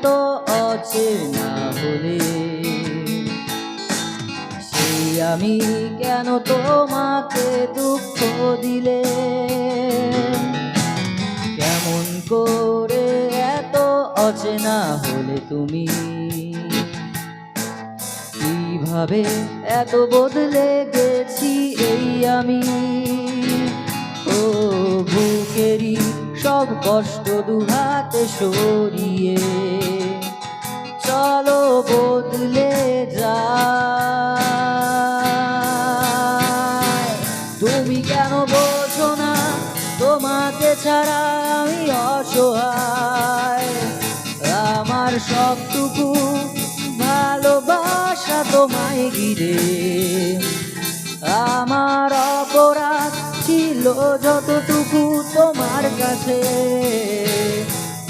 এত অচেনা হলে সেই আমি কেন তোমাকে দুঃখ দিলে? কেমন করে এত অচেনা হলে তুমি? কিভাবে এত বদলে গেছি এই আমি? ও বুকেরই সব কষ্ট দুহাতে সরিয়ে চলো বদলে যাই। তুমি কেন বোঝো না তোমাকে ছাড়া আমি অসহায়? আমার সবটুকু ভালোবাসা তোমায় ঘিরে, আমার অপরাধ ছিল যতটুকু তোমার কাছে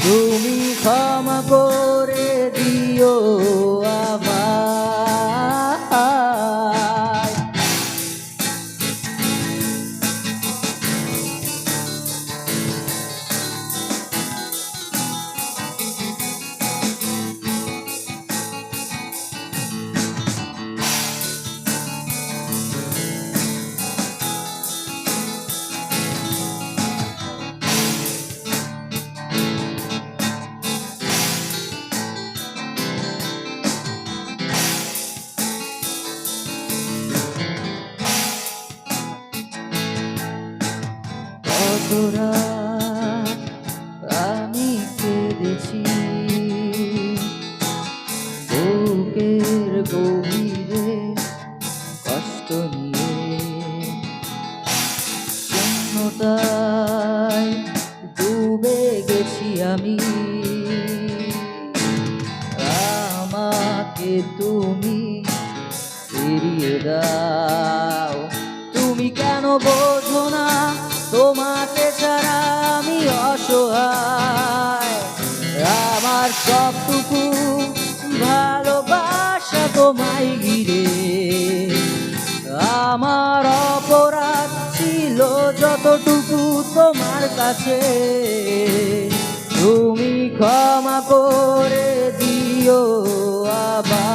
তুমি ক্ষমা করে দিও আমায়। কত রাত আমি কেঁদেছি বুকের গভীরে কষ্ট নিয়ে, শূন্যতায় ডুবে গেছি আমি। আমাকে তুমি ফিরিয়ে দাও। তুমি কেন বোঝো না তোমাকে ছাড়া আমি অসহায়? আমার সবটুকু ভালোবাসা তোমায় ঘিরে, আমার অপরাধ ছিল যতটুকু তোমার কাছে তুমি ক্ষমা করে দিও আবার।